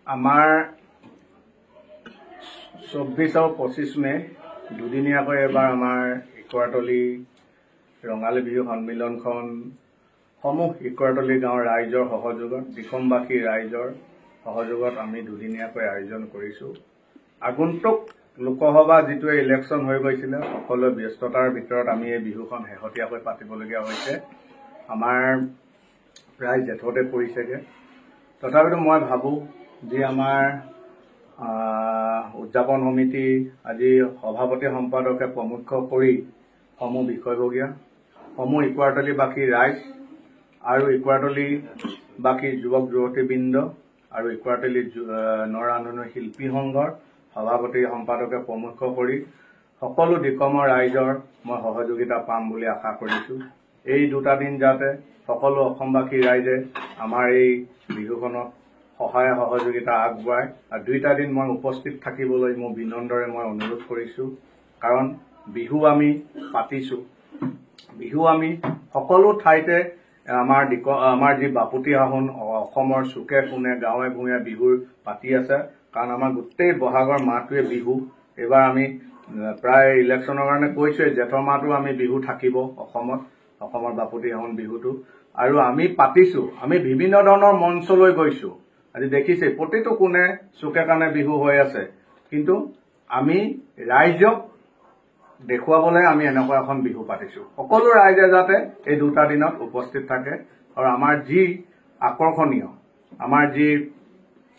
আমাৰ 24 আৰু 25 মে দুদিনীয়াকৈ এবাৰ আমাৰ ইকুৱাৰতলী ৰঙালী বিহু সন্মিলনখন সমূহ ইকুৱাৰতলী গাঁৱৰ ৰাইজৰ সহযোগত দিখমবাসী ৰাইজৰ সহযোগত আমি দুদিনীয়াকৈ আয়োজন কৰিছোঁ। আগন্তুক লোকসভা যিটোৱে ইলেকশ্যন হৈ গৈছিলে সকলো ব্যস্ততাৰ ভিতৰত আমি এই বিহুখন শেহতীয়াকৈ পাতিবলগীয়া হৈছে। আমাৰ প্ৰায় জেঠতে পৰিছেগৈ। তথাপিতো মই ভাবোঁ যে আমাৰ উদযাপন সমিতি আজি সভাপতি সম্পাদকে প্ৰমুখ্য কৰি সমূহ বিষয়ববীয়া সমূহ ইকুৱাৰতলীবাসী ৰাইজ আৰু ইকুৱাৰতলীবাসী যুৱক যুৱতীবৃন্দ আৰু ইকুৱাৰতলী নৰাননৈ শিল্পী সংঘৰ সভাপতি সম্পাদকে প্ৰমুখ্য কৰি সকলো দিকমৰ ৰাইজৰ মই সহযোগিতা পাম বুলি আশা কৰিছোঁ। এই দুটা দিন যাতে সকলো অসমবাসী ৰাইজে আমাৰ এই বিহুখনত সহায় সহযোগিতা আগবঢ়ায় আৰু দুইটা দিন মই উপস্থিত থাকিবলৈ মোৰ বিনম্ৰৰে মই অনুৰোধ কৰিছোঁ। কাৰণ বিহু আমি পাতিছোঁ, বিহু আমি সকলো ঠাইতে আমাৰ যি বাপুতি সাহোন অসমৰ চুকে কোণে গাঁৱে ভূঞে বিহুৰ পাতি আছে। কাৰণ আমাৰ গোটেই বহাগৰ মাহটোৱে বিহু। এইবাৰ আমি প্ৰায় ইলেকশ্যনৰ কাৰণে কৈছোঁৱে জেঠৰ মাহটো আমি বিহু থাকিব অসমৰ বাপুতি সাহোন বিহুটো। আৰু আমি পাতিছোঁ, আমি বিভিন্ন ধৰণৰ মঞ্চলৈ গৈছোঁ। আজি দেখিছে প্ৰতিটো কোণে চুকে কাণে বিহু হৈ আছে, কিন্তু আমি ৰাইজক দেখুৱাবলৈ আমি এনেকুৱা এখন বিহু পাতিছোঁ। সকলো ৰাইজে যাতে এই দুটা দিনত উপস্থিত থাকে আৰু আমাৰ যি আকৰ্ষণীয় আমাৰ যি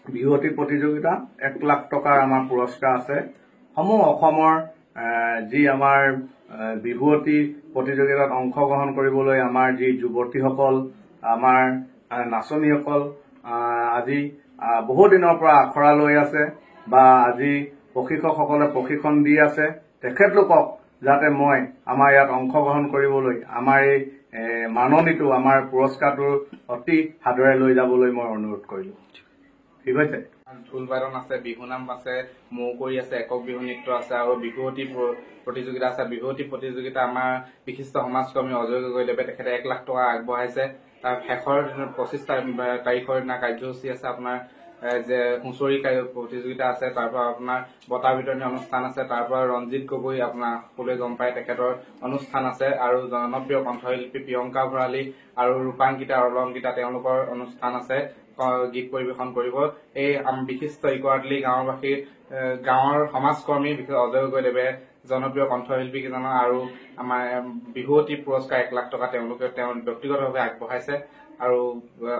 বিহুৱতী প্ৰতিযোগিতা 1 লাখ টকাৰ আমাৰ পুৰস্কাৰ আছে। সমূহ অসমৰ যি আমাৰ বিহুৱতী প্ৰতিযোগিতাত অংশগ্ৰহণ কৰিবলৈ আমাৰ যি যুৱতীসকল আমাৰ নাচনীসকল আজি বহু দিনৰ পৰা আখৰা লৈ আছে বা আজি প্ৰশিক্ষকসকলে প্ৰশিক্ষণ দি আছে, তেখেতলোকক যাতে মই আমাৰ ইয়াত অংশগ্ৰহণ কৰিবলৈ আমাৰ এই মাননীটো আমাৰ পুৰস্কাৰটো অতি সাদৰে লৈ যাবলৈ মই অনুৰোধ কৰিলোঁ। ঠিক আছে। ঢোল বাদন আছে, বিহুনাম আছে, মৌকুঁৱৰী আছে, একক বিহু নৃত্য আছে আৰু বিহুৱতী প্ৰতিযোগিতা আছে। বিহুৱতী প্ৰতিযোগিতা আমাৰ বিশিষ্ট সমাজকৰ্মী অজয় গগৈদেৱে তেখেতে 1 লাখ টকা আগবঢ়াইছে। তাৰ শেষৰ 25 তাৰিখৰ দিনা কাৰ্যসূচী আছে আপোনাৰ যে হুঁচৰি প্ৰতিযোগিতা আছে, তাৰ পৰা আপোনাৰ বঁটা বিতৰণী অনুষ্ঠান আছে, তাৰ পৰা ৰঞ্জিত গগৈ আপোনাৰ সকলোৱে গম পায় তেখেতৰ অনুষ্ঠান আছে আৰু জনপ্ৰিয় কণ্ঠশিল্পী প্ৰিয়ংকা ভৰালী আৰু ৰূপাংকিতা অলংকিতা তেওঁলোকৰ অনুষ্ঠান আছে, গীত পৰিৱেশন কৰিব। এই বিশিষ্ট ইকুৱাৰতলী গাঁৱৰ সমাজকৰ্মী বিশেষ অজয় গগৈদেৱে জনপ্ৰিয় কণ্ঠশিল্পী কেইজনৰ আৰু আমাৰ বিহুৱতী পুৰস্কাৰ 1 লাখ টকা তেওঁলোকে ব্যক্তিগতভাৱে আগবঢ়াইছে। আৰু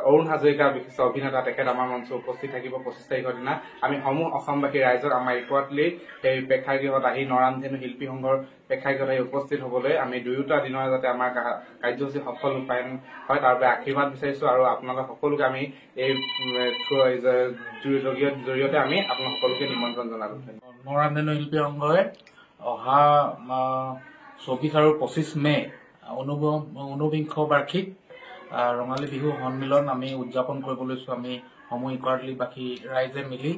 অৰুণ হাজৰিকা বিশিষ্ট অভিনেতা তেখেত আমাৰ মঞ্চ উপস্থিত থাকিব 25 তাৰিখৰ দিনা। আমি সমূহ অসমবাসী ৰাইজক আমাৰ ইকুৱাৰতলী সেই প্ৰেক্ষাগৃহত আহি নৰাণধেনু শিল্পী সংঘৰ প্ৰেক্ষাগৃহত আহি উপস্থিত হ'বলৈ আমি দুয়োটা দিনৰ যাতে আমাৰ কাৰ্যসূচী সফল ৰূপায়ণ হয় তাৰ বাবে আশীৰ্বাদ বিচাৰিছো। আৰু আপোনালোক সকলোকে আমি এই জৰিয়তে আমি আপোনালোক সকলোকে নিমন্ত্ৰণ জনালোঁ। নৰাণধেনু শিল্পী সংঘই অহা 24 আৰু 25 মে 49 বাৰ্ষিক ৰঙালী বিহু সন্মিলন আমি উদযাপন কৰিব লৈছোঁ। আমি সমূহ ইকুৱাৰতলীবাসী ৰাইজে মিলি,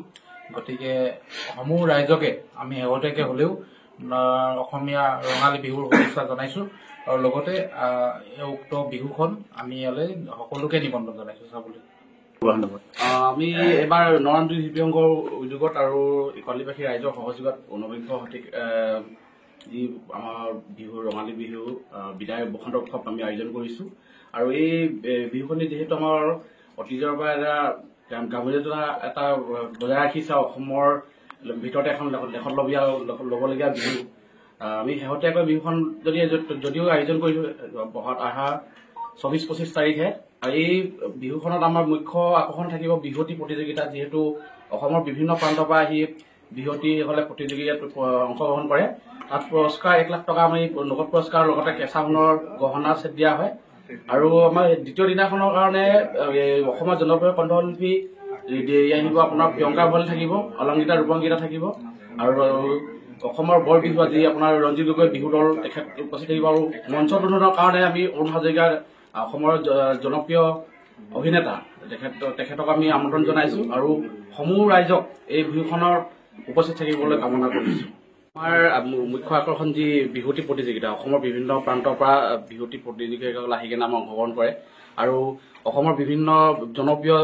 গতিকে সমূহ ৰাইজকে আমি শেহতীয়াকৈ হ'লেও অসমীয়া ৰঙালী বিহুৰ শুভেচ্ছা জনাইছোঁ আৰু লগতে উক্ত বিহুখন আমি ইয়ালৈ সকলোকে নিমন্ত্ৰণ জনাইছোঁ চাবলৈ। আমি এবাৰ নৰাণধেনু শিল্পী সংঘৰ উদ্যোগত আৰু ইকুৱাৰতলীবাসী ৰাইজৰ সহযোগত 49 শতিক যি আমাৰ বিহু ৰঙালী বিহু বিদায় বসন্ত উৎসৱ আমি আয়োজন কৰিছোঁ। আৰু এই বিহুখনি যিহেতু আমাৰ অতীজৰ পৰা এটা গাম্ভীৰ্যতা এটা বজাই ৰাখিছে, অসমৰ ভিতৰতে এখন ল'বলগীয়া বিহু। আমি শেহতীয়াকৈ বিহুখন যদিও আয়োজন কৰিছোঁ অহা 24-25 তাৰিখে। আৰু এই বিহুখনত আমাৰ মুখ্য আকৰ্ষণ থাকিব বিহুৱতী প্ৰতিযোগিতা। যিহেতু অসমৰ বিভিন্ন প্ৰান্তৰ পৰা আহি বিহুৱতীসকলে প্ৰতিযোগিতাত অংশগ্ৰহণ কৰে। তাত পুৰস্কাৰ 1 লাখ টকা আমি নগদ পুৰস্কাৰৰ লগতে কেঁচা সোণৰ গহনা চেট দিয়া হয়। আৰু আমাৰ দ্বিতীয় দিনাখনৰ কাৰণে অসমৰ জনপ্ৰিয় কণ্ঠশিল্পী আহিব আপোনাৰ প্ৰিয়ংকা ভৰালী থাকিব, অলংকিতা ৰূপাংকিতা থাকিব আৰু অসমৰ বৰ বিহু আজি আপোনাৰ ৰঞ্জিত গগৈ বিহু দল তেখেত উপস্থিত থাকিব। আৰু মঞ্চ উদ্বোধনৰ কাৰণে আমি অৰুণ হাজৰিকা অসমৰ জনপ্ৰিয় অভিনেতা তেখেতক আমি আমন্ত্ৰণ জনাইছোঁ আৰু সমূহ ৰাইজক এই বিহুখনৰ উপস্থিত থাকিবলৈ কামনা কৰিছোঁ। আমাৰ মুখ্য আকৰ্ষণ যি বিহুৱতী প্ৰতিযোগিতা, অসমৰ বিভিন্ন প্ৰান্তৰ পৰা বিহুৱতী প্ৰতিযোগীসকল আহি কিনে আমাৰ অংশগ্ৰহণ কৰে আৰু অসমৰ বিভিন্ন জনপ্ৰিয়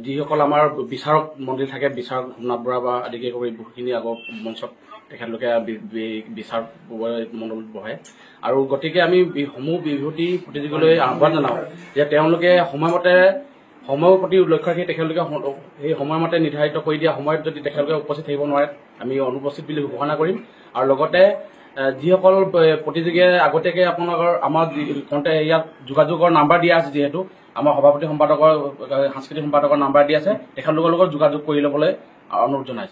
যিসকল আমাৰ বিচাৰক মণ্ডলী থাকে, বিচাৰক সোমনাথ বৰা বা আদিকে কৰি বহুখিনি আগৰ মঞ্চত তেখেতলোকে বিচাৰ মণ্ডলত বহে। আৰু গতিকে আমি সমূহ বিভূতি প্ৰতিযোগীলৈ আহ্বান জনাওঁ যে তেওঁলোকে সময়ৰ প্ৰতি লক্ষ্য ৰাখি তেখেতলোকে সেই সময়মতে নিৰ্ধাৰিত কৰি দিয়া সময়ত যদি তেখেতলোকে উপস্থিত থাকিব নোৱাৰে আমি অনুপস্থিত বুলি ঘোষণা কৰিম। আৰু লগতে যিসকল প্ৰতিযোগীয়ে আগতীয়াকৈ আপোনালোকৰ আমাৰ ইয়াত যোগাযোগৰ নাম্বাৰ দিয়া আছে, যিহেতু আমাৰ সভাপতি সম্পাদকৰ সাংস্কৃতিক সম্পাদকৰ নাম্বাৰ দিয়া আছে, তেখেতলোকৰ লগত যোগাযোগ কৰি ল'বলৈ অনুৰোধ জনাইছোঁ।